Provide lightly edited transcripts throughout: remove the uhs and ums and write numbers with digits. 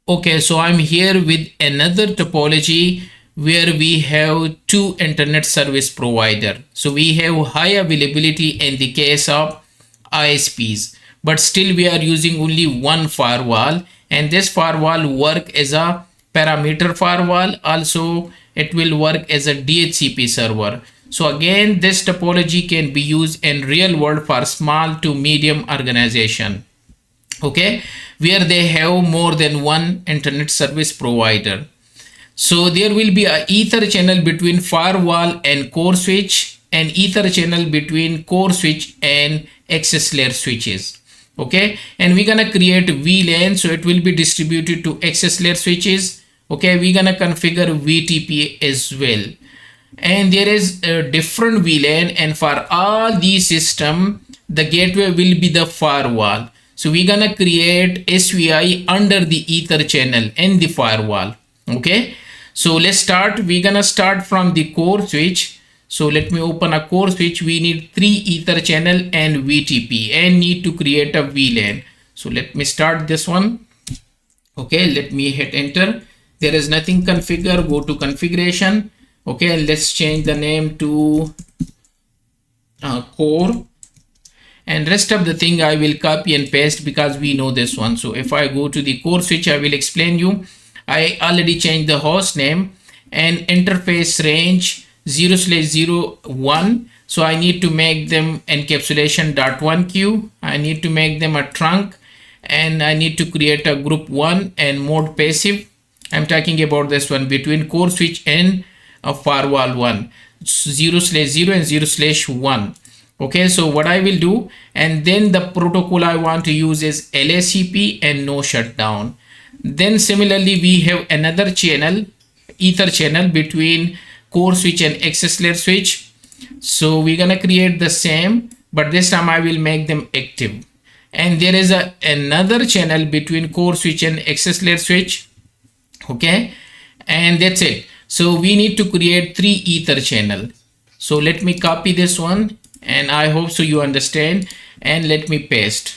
Okay, so I'm here with another topology where we have two internet service provider. So we have high availability in the case of ISPs, but still we are using only one firewall, and this firewall work as a parameter firewall. Also, it will work as a DHCP server. So again, this topology can be used in real world for small to medium organization. Okay, where they have more than one internet service provider. So there will be a ether channel between firewall and core switch, and ether channel between core switch and access layer switches. Okay, and we're gonna create VLAN, so it will be distributed to access layer switches. Okay, we're gonna configure VTP as well, and there is a different VLAN, and for all these system the gateway will be the firewall. So we're gonna create SVI under the ether channel in the firewall. Okay, so let's start. We're gonna start from the core switch. So let me open a core switch. We need 3 ether channel and VTP, and need to create a VLAN. So let me start this one. Okay, let me hit enter. There is nothing configure. Go to configuration. Okay, let's change the name to core, and rest of the thing I will copy and paste because we know this one. So if I go to the core switch, I will explain you. I already changed the host name and interface range 0/01. So I need to make them encapsulation.1q. I need to make them a trunk, and I need to create a group 1 and mode passive. I'm talking about this one between core switch and a firewall 1, 0/0 and 0/1. Okay, so what I will do, and then the protocol I want to use is LACP and no shutdown. Then similarly we have another channel, ether channel between core switch and access layer switch. So we're gonna create the same, but this time I will make them active. And there is another channel between core switch and access layer switch. Okay, and that's it. So we need to create 3 ether channel. So let me copy this one, and I hope so you understand, and let me paste.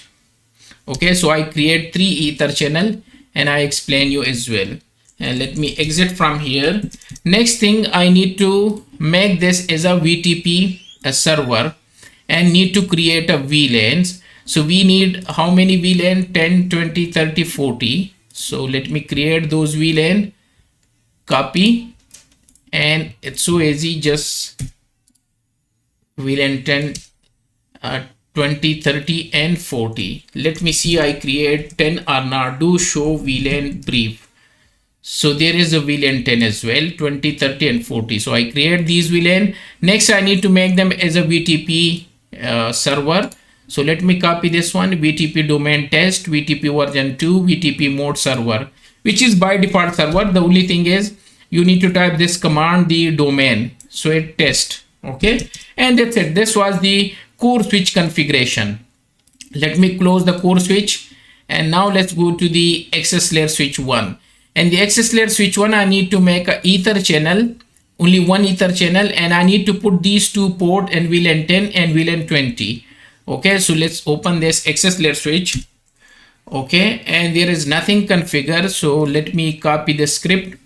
Okay, so I create 3 ether channel, and I explain you as well. And let me exit from here. Next thing, I need to make this as a VTP server, and need to create a VLANs. So we need how many VLAN? 10, 20, 30, 40. So let me create those VLAN, copy, and it's so easy. Just VLAN 10, 20, 30 and 40. Let me see I create 10 or not. Do show VLAN brief. So there is a VLAN 10 as well, 20, 30 and 40. So I create these VLAN. Next I need to make them as a VTP server. So let me copy this one, VTP domain test, VTP version 2, VTP mode server, which is by default server. The only thing is you need to type this command, the domain, so it test. Okay, and that's it. This was the core switch configuration. Let me close the core switch, and now let's go to the access layer switch 1. And the access layer switch 1, I need to make a ether channel, only one ether channel, and I need to put these 2 port and VLAN 10 and VLAN 20. Okay, so let's open this access layer switch. Okay, and there is nothing configured, so let me copy the script.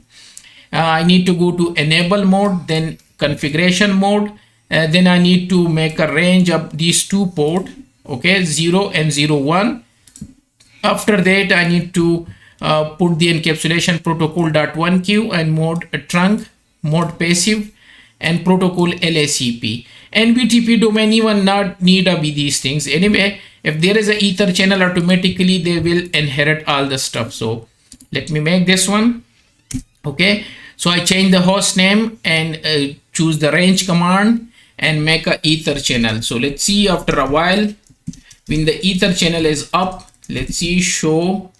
I need to go to enable mode, then configuration mode, then I need to make a range of these 2 port. Okay, 0 and 01. After that I need to put the encapsulation protocol.1q and mode trunk, mode passive, and protocol LACP. And VTP domain even not need to be these things. Anyway, if there is a ether channel, automatically they will inherit all the stuff. So let me make this one. Okay, so I change the host name and choose the range command and make a ether channel. So let's see after a while when the ether channel is up. Let's see show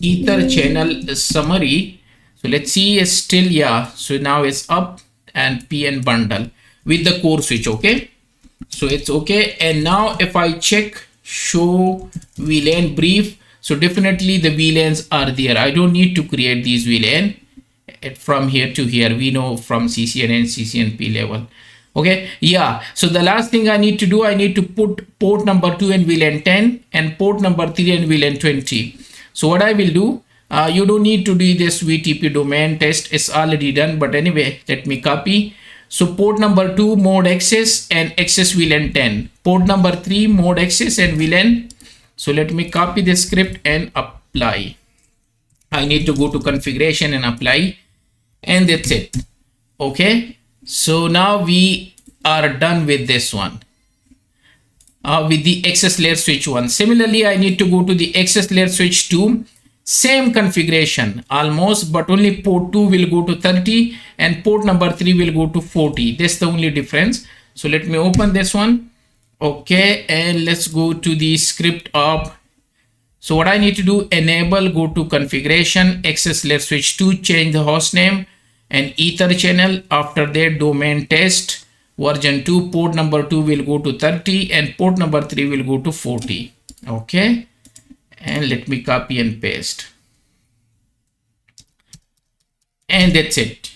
ether channel summary. So let's see it's still, yeah, so now it's up, and PN bundle with the core switch. Okay, so it's okay. And now if I check show VLAN brief, so definitely the VLANs are there. I don't need to create these VLAN from here to here. We know from CCN and CCNP level. Okay, yeah, so the last thing I need to do, I need to put port number 2 and VLAN 10 and port number 3 and VLAN 20. So what I will do, You don't need to do this VTP domain test, it's already done. But anyway, let me copy. So port number 2 mode access and access VLAN 10, port number 3 mode access and VLAN. So let me copy this script and apply. I need to go to configuration and apply, and that's it. Okay, so now we are done with this one, with the access layer switch 1. Similarly, I need to go to the access layer switch 2. Same configuration almost, but only port 2 will go to 30 and port number 3 will go to 40. That's the only difference. So let me open this one. Okay, and let's go to the script of. So what I need to do, enable, go to configuration, access layer switch 2, change the host name and ether channel. After that, domain test version 2, port number 2 will go to 30 and port number 3 will go to 40. Okay, and let me copy and paste, and that's it.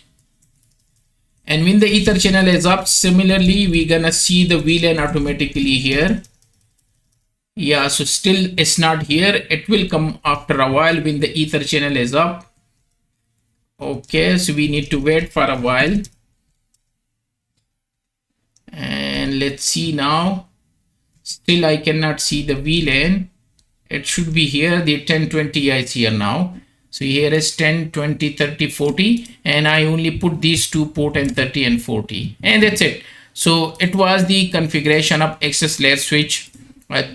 And when the ether channel is up, similarly we're gonna see the VLAN automatically here. Yeah, so still it's not here, it will come after a while when the ether channel is up. Okay, so we need to wait for a while, and let's see now. Still I cannot see the VLAN. It should be here. The 1020 is here now. So here is 10, 20, 30, 40, and I only put these two port and 30 and 40, and that's it. So it was the configuration of access layer switch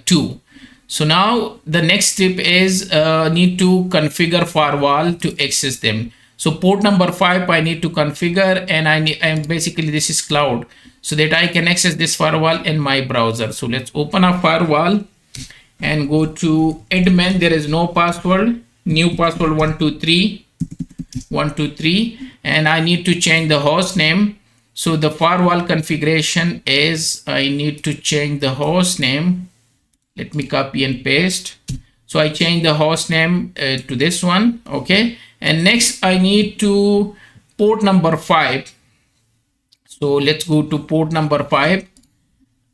2. So now the next step is need to configure firewall to access them. So port number 5 I need to configure, and I'm basically, this is cloud, so that I can access this firewall in my browser. So let's open a firewall and go to admin. There is no password, new password 123, and I need to change the host name. So the firewall configuration is, I need to change the host name. Let me copy and paste. So I change the host name to this one. Okay, and next I need to port number 5. So let's go to port number 5.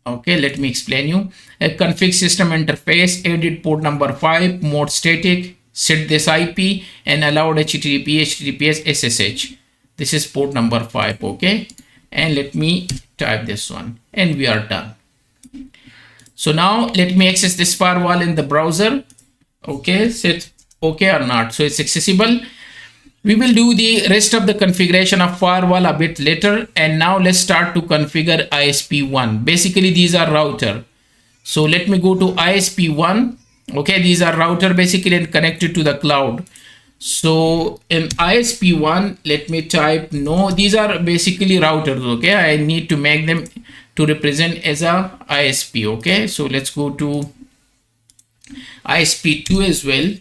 Okay, let me explain you. A config system interface, edit port number 5, mode static, set this IP and allowed HTTP, HTTPS, SSH. This is port number 5. Okay, and let me type this one, and we are done. So now let me access this firewall in the browser. Okay, so it's okay or not. So it's accessible. We will do the rest of the configuration of firewall a bit later, and now let's start to configure ISP1. Basically these are router. So let me go to ISP1. Okay, these are router basically and connected to the cloud. So in ISP1, let me type, no, these are basically routers. Okay, I need to make them to represent as a ISP. Okay, so let's go to ISP2 as well.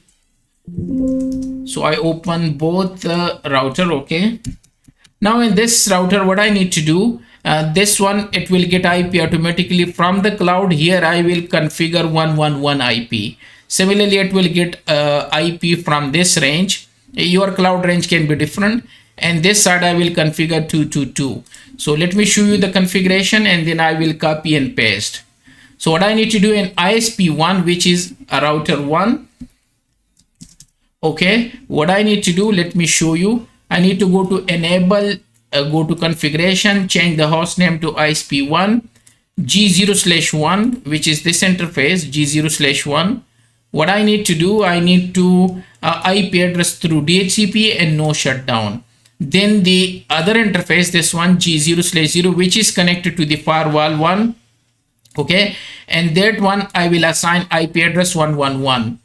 So I open both the router. Okay, now in this router, what I need to do, this one, it will get IP automatically from the cloud. Here I will configure 111 IP. Similarly, it will get IP from this range. Your cloud range can be different, and this side I will configure 222. So let me show you the configuration, and then I will copy and paste. So what I need to do in ISP1, which is a router 1. Okay, what I need to do, let me show you. I need to go to enable, go to configuration, change the host name to ISP1, G0/1, which is this interface, G0/1. What I need to do, I need to IP address through DHCP and no shutdown. Then the other interface, this one, G0/0, which is connected to the firewall 1. Okay, and that one I will assign IP address 111.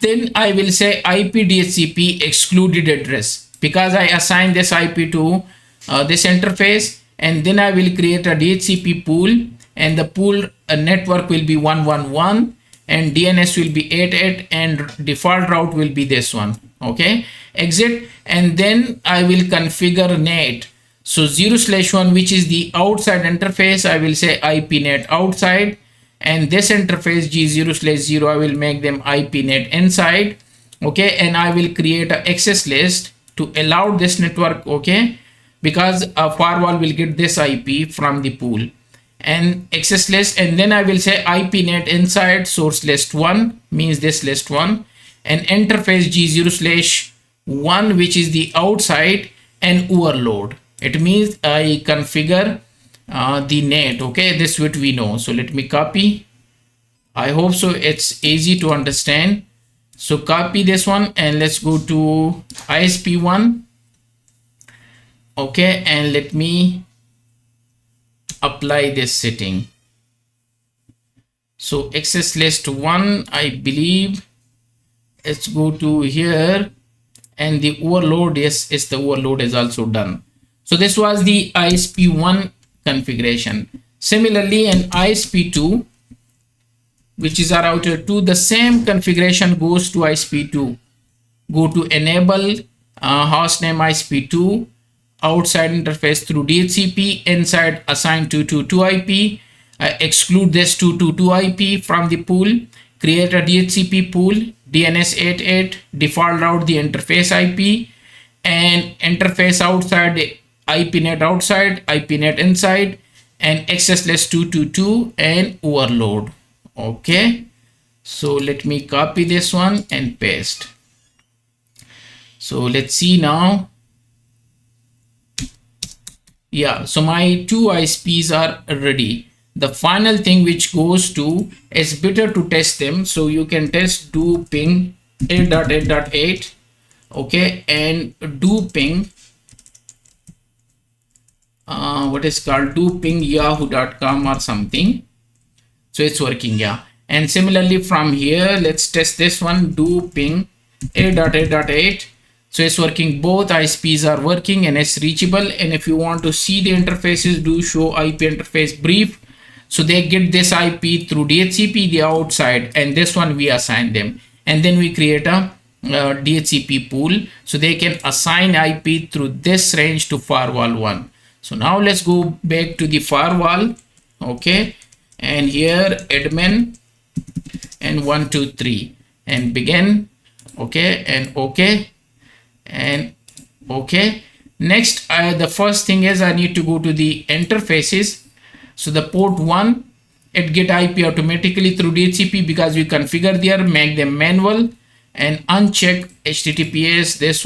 Then I will say IP DHCP excluded address, because I assign this IP to this interface, and then I will create a DHCP pool, and the pool network will be 111 and DNS will be 88 and default route will be this one. Okay, exit, and then I will configure NAT. So 0/1, which is the outside interface, I will say IP NAT outside, and this interface G0/0, I will make them IP NAT inside. Okay, and I will create an access list to allow this network. Okay, because a firewall will get this IP from the pool and access list, and then I will say IP NAT inside source list 1, means this list 1, and interface G0/1, which is the outside, and overload. It means I configure the net. Okay, this is what we know. So let me copy. I hope so it's easy to understand. So copy this one and let's go to ISP1. Okay, and let me apply this setting. So access list 1, I believe. Let's go to here, and the overload, yes, is the overload is also done. So this was the ISP1 configuration. Similarly, in ISP2, which is our router 2, the same configuration goes to ISP2. Go to enable hostname ISP2, outside interface through DHCP, inside assign 222 IP, exclude this 222 IP from the pool, create a DHCP pool, DNS88, default route the interface IP, and interface outside, IPNet outside, IPNet inside, and access list 222 and overload. Okay, so let me copy this one and paste. So let's see now. Yeah, so my two ISPs are ready. The final thing which goes to is better to test them. So you can test do ping 8.8.8. Okay, and do ping what is called do ping yahoo.com or something. So it's working, yeah. And similarly from here, let's test this one, do ping 8.8.8. So it's working, both ISPs are working and it's reachable. And if you want to see the interfaces, do show IP interface brief. So they get this IP through DHCP, the outside, and this one we assign them. And then we create a DHCP pool, so they can assign IP through this range to firewall 1. So now let's go back to the firewall. Okay, and here admin and 1 2 3 and begin. Okay, and okay, and okay. Next, the first thing is I need to go to the interfaces. So the port 1, it get IP automatically through DHCP because we configure there, make them manual, and uncheck HTTPS. This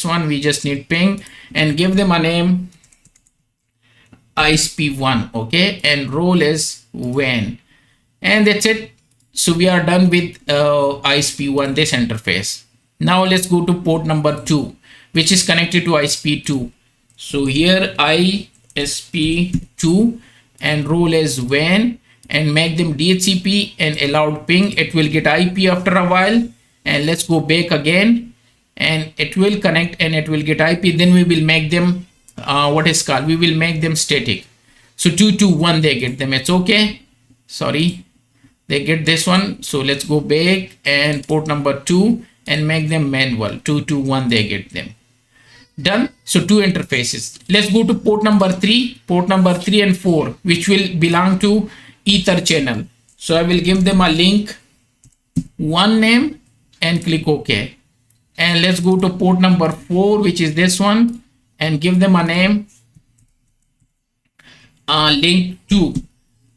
one we just need ping and give them a name ISP1. Okay, and role is WAN, and that's it. So we are done with ISP1, this interface. Now let's go to port number 2, which is connected to ISP2. So here ISP2 and role is WAN, and make them DHCP and allowed ping. It will get IP after a while, and let's go back again, and it will connect and it will get IP. Then we will make them we will make them static. So 221 they get them. It's okay, sorry, they get this one. So let's go back and port number 2 and make them manual. 221 they get them. Done. So two interfaces. Let's go to port number 3 and 4, which will belong to ether channel. So I will give them a link 1 name and click OK. And let's go to port number 4, which is this one, and give them a name link 2.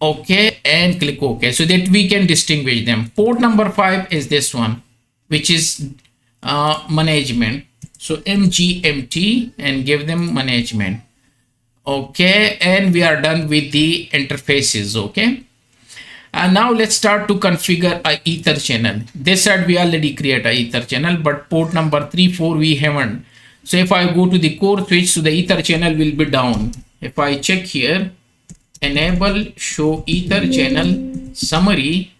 Okay, and click OK, so that we can distinguish them. Port number 5 is this one, which is management. So MGMT and give them management. Okay, and we are done with the interfaces. Okay, and now let's start to configure a ether channel. This side we already create a ether channel, but port number 3 4 we haven't. So if I go to the core switch, so the ether channel will be down. If I check here, enable show ether channel summary,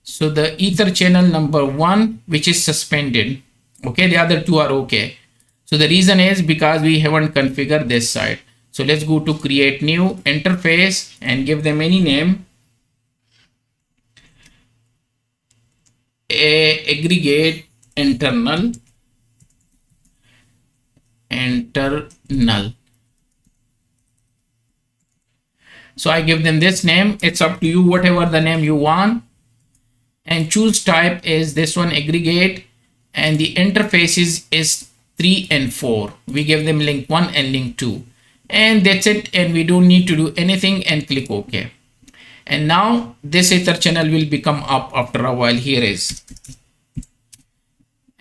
so the ether channel number 1, which is suspended. Okay, the other two are okay. So the reason is because we haven't configured this side. So let's go to create new interface and give them any name. Aggregate internal. So I give them this name. It's up to you, whatever the name you want. And choose type is this one, aggregate, and the interfaces is 3 and 4. We give them link 1 and link 2, and that's it. And we don't need to do anything, and click OK. And now this ether channel will become up after a while. Here is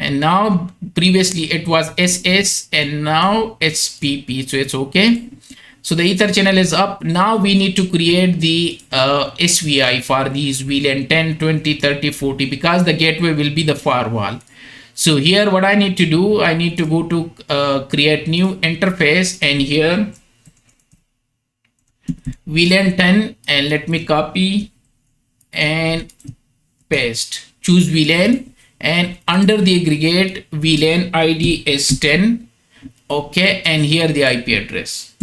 and now previously it was SS and now it's PP, so it's okay. So the ether channel is up. Now we need to create the SVI for these VLAN 10, 20, 30, 40, because the gateway will be the firewall. So here what I need to do, I need to go to create new interface, and here VLAN 10, and let me copy and paste. Choose VLAN, and under the aggregate VLAN ID is 10. Okay, and here the IP address.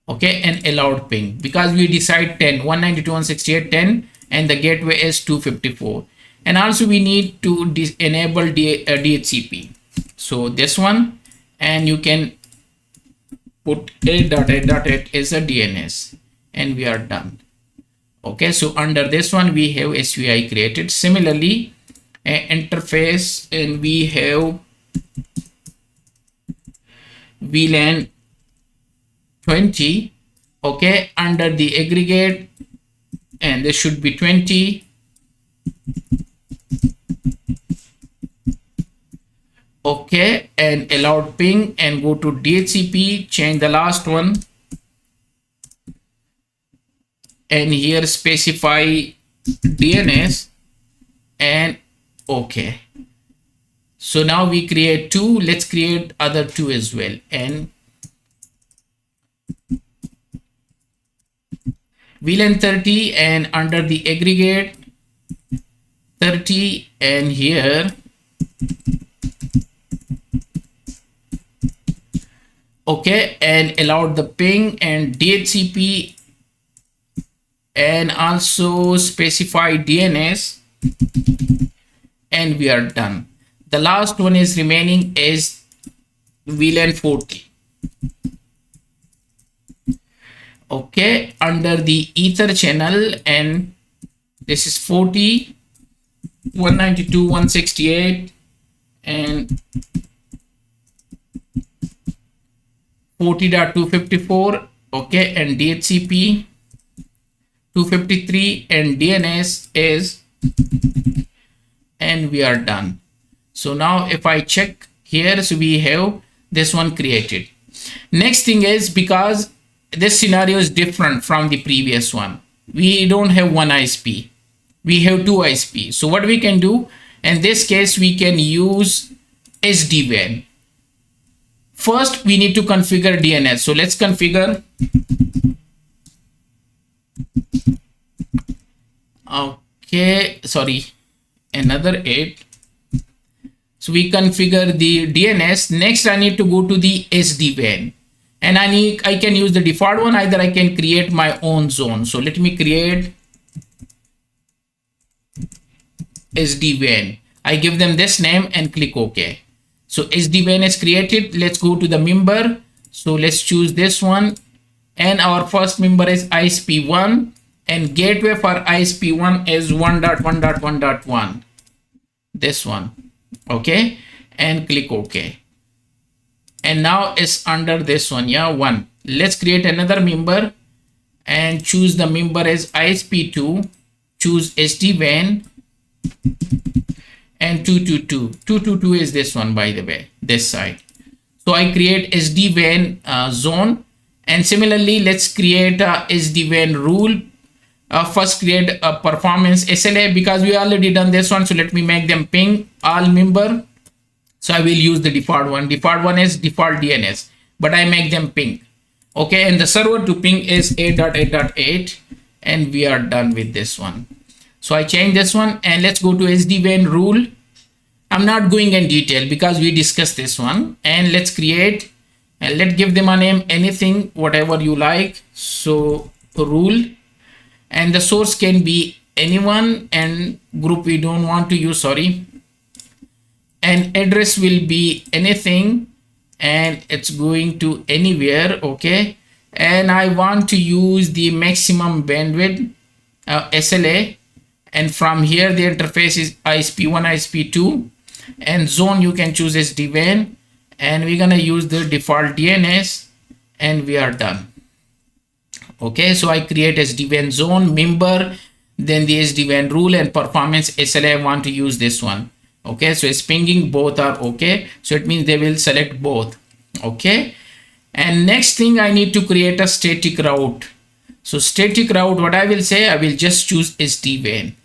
Okay, and allowed ping, because we decide 10, 192.168.10, and the gateway is 254. And also we need to enable DHCP. So this one, and you can put 8.8.8 is a DNS, and we are done. Okay, so under this one we have SVI created. Similarly, interface, and we have VLAN 20. Okay, under the aggregate, and this should be 20. Okay, and allowed ping, and go to DHCP, change the last one, and here specify DNS, and okay. So now we create 2. Let's create other 2 as well, and VLAN 30, and under the aggregate 30, and here okay, and allowed the ping and DHCP, and also specify DNS, and we are done. The last one is remaining is VLAN 40. Okay, under the ether channel, and this is 40, 192.168, and 40.254. Okay, and DHCP 253, and DNS is, and we are done. So now if I check here, so we have this one created. Next thing is, because this scenario is different from the previous one, we don't have one ISP, we have 2 ISP. So what we can do in this case, we can use SD-WAN. First we need to configure DNS. So let's configure. Okay, sorry, another 8. So we configure the DNS. Next I need to go to the SD-WAN, and I can use the default one, either I can create my own zone. So let me create SD-WAN. I give them this name and click OK. So SD-WAN is created. Let's go to the member. So let's choose this one, and our first member is ISP1, and gateway for ISP1 is 1.1.1.1, this one. Okay, and click OK. And now it's under this one, yeah, 1. Let's create another member and choose the member as ISP2, choose SD-WAN, and 222. 222 is this one, by the way, this side. So I create SD-WAN zone, and similarly let's create a SD-WAN rule. First create a performance SLA, because we already done this one. So let me make them ping all member. So I will use the default one. Default one is default DNS, but I make them ping. Okay, and the server to ping is 8.8.8, and we are done with this one. So I change this one, and let's go to SD-WAN rule. I'm not going in detail because we discussed this one, and let's create, and let's give them a name, anything, whatever you like. So rule, and the source can be anyone, and group we don't want to use, sorry, and address will be anything, and it's going to anywhere. Okay, and I want to use the maximum bandwidth SLA, and from here the interface is ISP1, ISP2, and zone you can choose SD-WAN, and we're gonna use the default DNS, and we are done. Okay, so I create SD-WAN zone member. then the SD-WAN rule and performance SLA, I want to use this one. Okay, so it's pinging, both are okay. So it means they will select both. Okay, and next thing I need to create a static route. So static route, what I will say, I will just choose SD-WAN.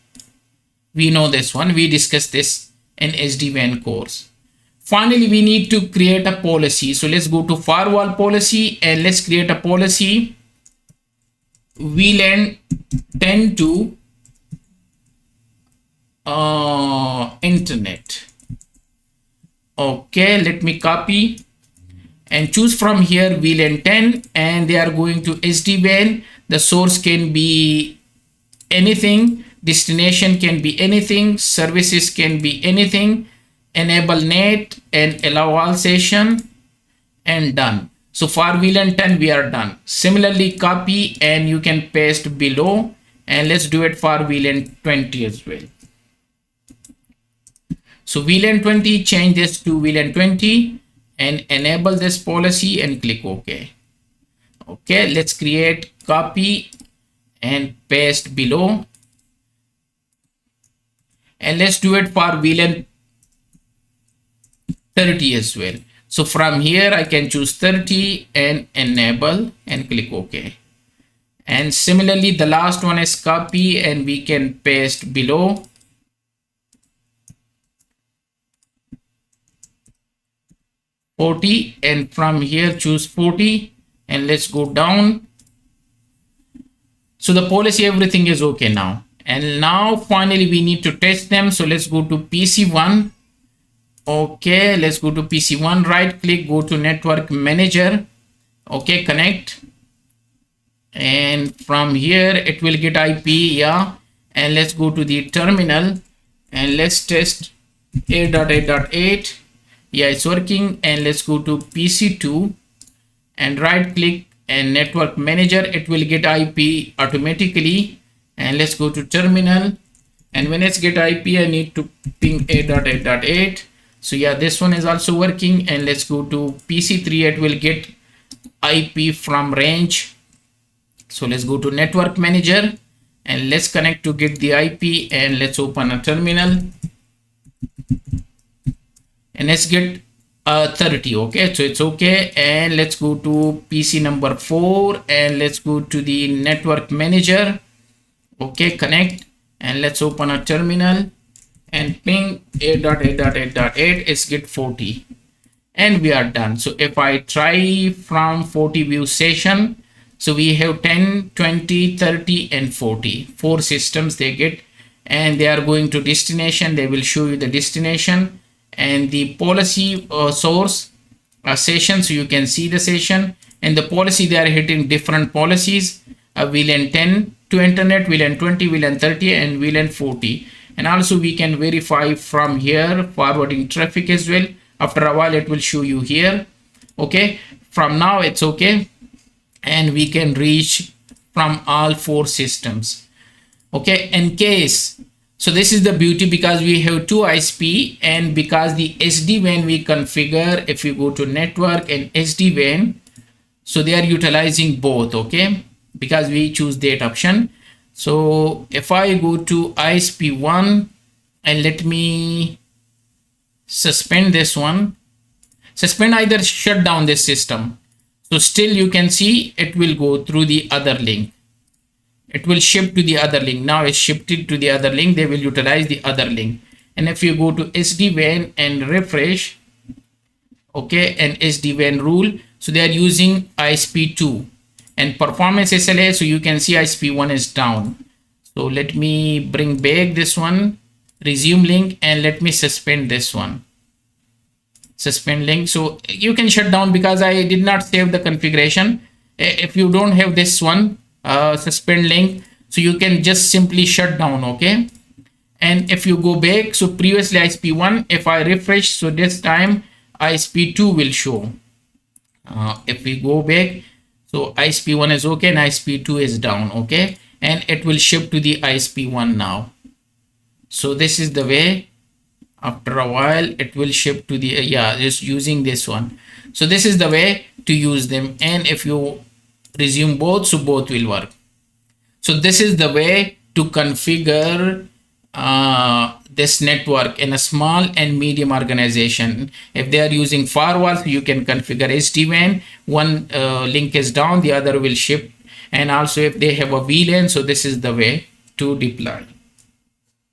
We know this one, we discussed this in SD-WAN course. Finally, we need to create a policy. So let's go to firewall policy and let's create a policy VLAN 10 to internet. Okay, let me copy and choose from here VLAN 10, and they are going to SD-WAN. The source can be anything, destination can be anything, services can be anything. Enable net and allow all session, and done. So for VLAN 10 we are done. Similarly, copy and you can paste below, and let's do it for VLAN 20 as well. So VLAN 20, change this to VLAN 20 and enable this policy and click OK. Okay, let's create, copy and paste below, and let's do it for VLAN 30 as well. So from here I can choose 30 and enable and click OK. And similarly, the last one is copy and we can paste below. $40, and from here choose 40 and let's go down. So the policy, everything is okay now. And now finally we need to test them. So let's go to PC1. Okay, let's go to PC1, right click, go to network manager. Okay, connect, and from here it will get IP. Yeah, and let's go to the terminal and let's test 8.8.8. Yeah, it's working. And let's go to PC2 and right click and network manager, it will get IP automatically. And let's go to terminal, and when it's get IP I need to ping 8.8.8. So yeah, this one is also working. And let's go to PC3, it will get IP from range. So let's go to network manager and let's connect to get the IP, and let's open a terminal and let's get 30. Okay, so it's okay. And let's go to PC number 4 and let's go to the network manager. Okay, connect, and let's open a terminal and ping 8.8.8.8 is get 40, and we are done. So if I try from 40 view session, so we have 10, 20, 30 and 40, 4 systems they get, and they are going to destination. They will show you the destination and the policy source session, so you can see the session and the policy. They are hitting different policies, VLAN 10 to internet, VLAN 20, VLAN 30 and VLAN 40. And also we can verify from here forwarding traffic as well. After a while it will show you here. Okay, from now it's okay, and we can reach from all 4 systems. Okay, in case, so this is the beauty, because we have 2 ISP, and because the SD-WAN we configure, if you go to network and SD-WAN, so they are utilizing both. Okay, because we choose that option. So if I go to ISP1 and let me suspend this one, suspend, either shut down this system. So still you can see it will go through the other link. It will shift to the other link. Now it's shifted to the other link. They will utilize the other link. And if you go to SD-WAN and refresh, okay, and SD-WAN rule, so they are using ISP2 and performance SLA. So you can see ISP1 is down. So let me bring back this one, resume link, and let me suspend this one, suspend link. So you can shut down, because I did not save the configuration. If you don't have this one, suspend link, so you can just simply shut down. Okay, and if you go back, so previously ISP1, if I refresh, so this time ISP2 will show. If we go back, so ISP1 is okay and ISP2 is down. Okay, and it will shift to the ISP1 now. So this is the way. After a while it will shift to the just using this one. So this is the way to use them. And if you resume both, so both will work. So this is the way to to configure this network in a small and medium organization. If they are using firewalls, you can configure SD-WAN. One link is down, the other will ship. And also if they have a VLAN, so this is the way to deploy.